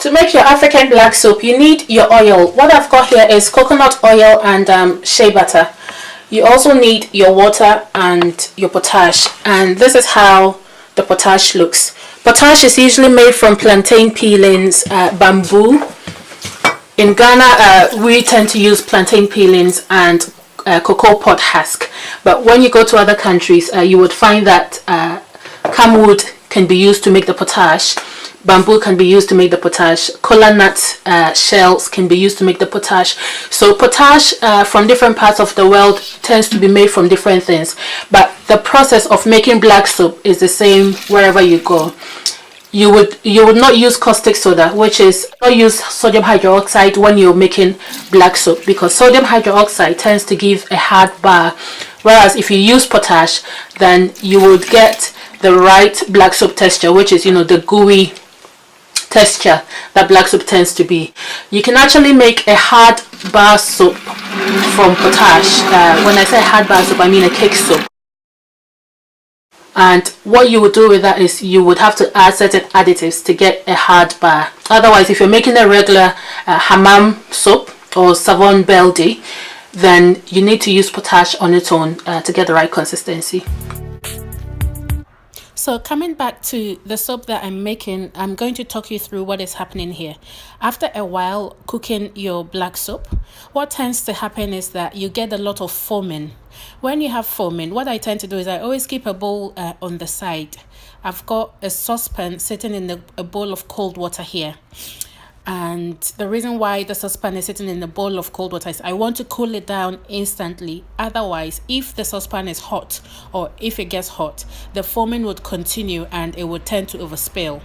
To make your African black soap, you need your oil. What I've got here is coconut oil and shea butter. You also need your water and your potash, and this is how the potash looks. Potash is usually made from plantain peelings, bamboo. In Ghana, we tend to use plantain peelings and cocoa pod husk, but when you go to other countries, you would find that camwood can be used to make the potash. Bamboo can be used to make the potash. Kola nut shells can be used to make the potash. So potash from different parts of the world tends to be made from different things. But the process of making black soap is the same wherever you go. You would not use caustic soda, which is not use sodium hydroxide when you're making black soap, because sodium hydroxide tends to give a hard bar. Whereas if you use potash, then you would get the right black soap texture, which is, the gooey texture that black soap tends to be. You can actually make a hard bar soap from potash. When I say hard bar soap, I mean a cake soap. And what you would do with that is you would have to add certain additives to get a hard bar. Otherwise, if you're making a regular hammam soap or savon beldi, then you need to use potash on its own to get the right consistency. So coming back to the soap that I'm making, I'm going to talk you through what is happening here. After a while cooking your black soap, what tends to happen is that you get a lot of foaming. When you have foaming, what I tend to do is I always keep a bowl on the side. I've got a saucepan sitting in a bowl of cold water here. And the reason why the saucepan is sitting in a bowl of cold water is I want to cool it down instantly. Otherwise, if the saucepan is hot or if it gets hot, the foaming would continue and it would tend to overspill.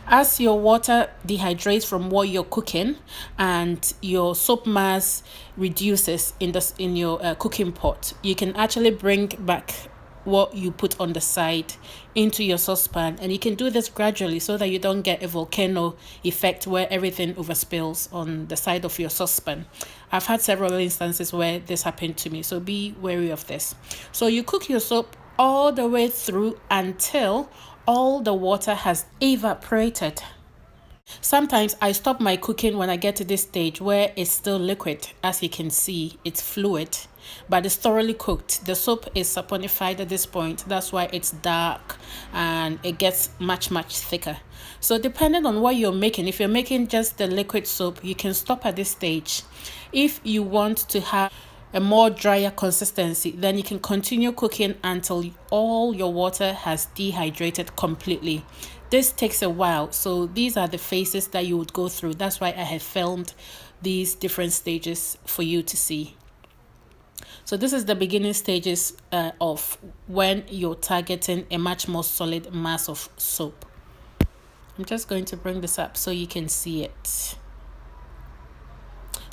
As your water dehydrates from what you're cooking and your soap mass reduces in your cooking pot, you can actually bring back what you put on the side into your saucepan, and you can do this gradually so that you don't get a volcano effect where everything overspills on the side of your saucepan. I've had several instances where this happened to me, so be wary of this. So you cook your soap all the way through until all the water has evaporated. Sometimes I stop my cooking when I get to this stage where it's still liquid. As you can see, it's fluid, but it's thoroughly cooked. The soap is saponified at this point. That's why it's dark and it gets much thicker. So depending on what you're making, if you're making just the liquid soap, you can stop at this stage. If you want to have a more drier consistency, then you can continue cooking until all your water has dehydrated completely. This takes a while, so these are the phases that you would go through. That's why I have filmed these different stages for you to see. So this is the beginning stages of when you're targeting a much more solid mass of soap. I'm just going to bring this up so you can see it.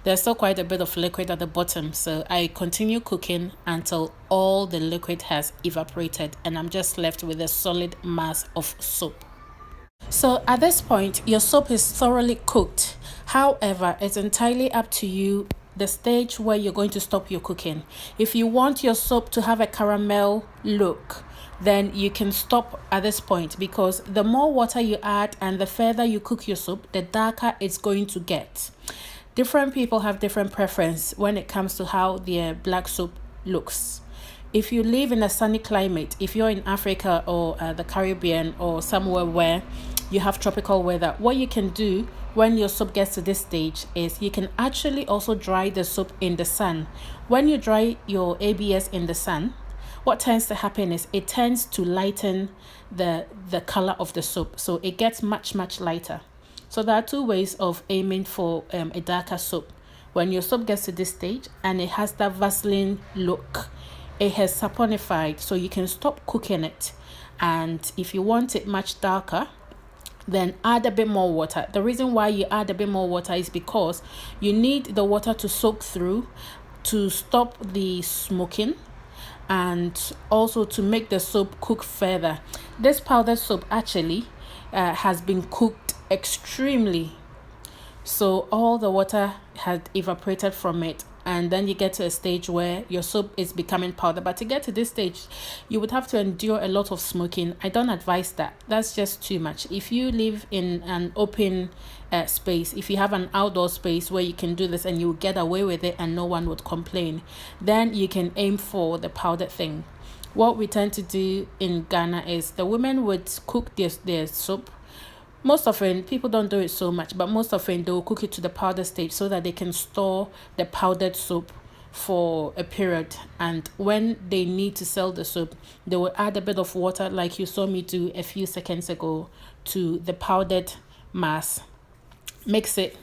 There's still quite a bit of liquid at the bottom, so I continue cooking until all the liquid has evaporated and I'm just left with a solid mass of soap. So at this point, your soap is thoroughly cooked. However, it's entirely up to you the stage where you're going to stop your cooking. If you want your soap to have a caramel look, then you can stop at this point, because the more water you add and the further you cook your soap, the darker it's going to get. Different people have different preference when it comes to how their black soap looks. If you live in a sunny climate, if you're in Africa or the Caribbean or somewhere where you have tropical weather, what you can do when your soap gets to this stage is you can actually also dry the soap in the sun. When you dry your ABS in the sun, what tends to happen is it tends to lighten the color of the soap, so it gets much lighter. So there are two ways of aiming for a darker soap. When your soap gets to this stage and it has that Vaseline look, it has saponified, so you can stop cooking it. And if you want it much darker, then add a bit more water. The reason why you add a bit more water is because you need the water to soak through to stop the smoking and also to make the soap cook further. This powdered soap actually has been cooked extremely, so all the water had evaporated from it and then you get to a stage where your soap is becoming powder. But to get to this stage, you would have to endure a lot of smoking. I don't advise that. That's just too much. If you live in an open space, if you have an outdoor space where you can do this and you get away with it and no one would complain, then you can aim for the powdered thing. What we tend to do in Ghana is the women would cook their soap. Most often, people don't do it so much, but most often they will cook it to the powder stage so that they can store the powdered soap for a period. And when they need to sell the soap, they will add a bit of water, like you saw me do a few seconds ago, to the powdered mass, mix it,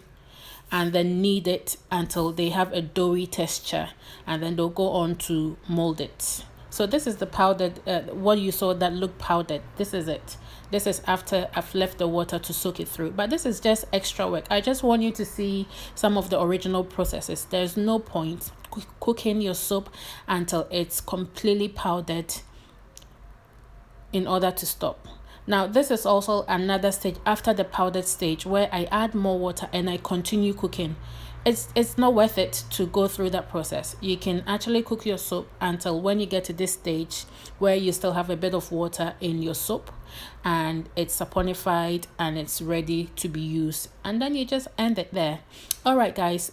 and then knead it until they have a doughy texture, and then they'll go on to mold it. So this is the powdered, what you saw that looked powdered. This is it. This is after I've left the water to soak it through. But this is just extra work. I just want you to see some of the original processes. There's no point cooking your soap until it's completely powdered in order to stop. Now, this is also another stage after the powdered stage where I add more water and I continue cooking. It's not worth it to go through that process. You can actually cook your soap until when you get to this stage where you still have a bit of water in your soap and it's saponified and it's ready to be used, and then you just end it there. All right, guys,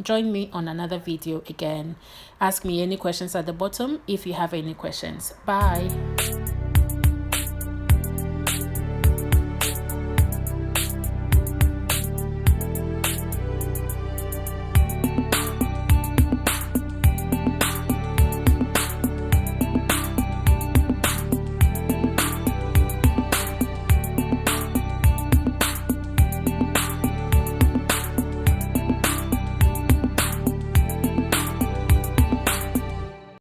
join me on another video again. Ask me any questions at the bottom if you have any questions. Bye.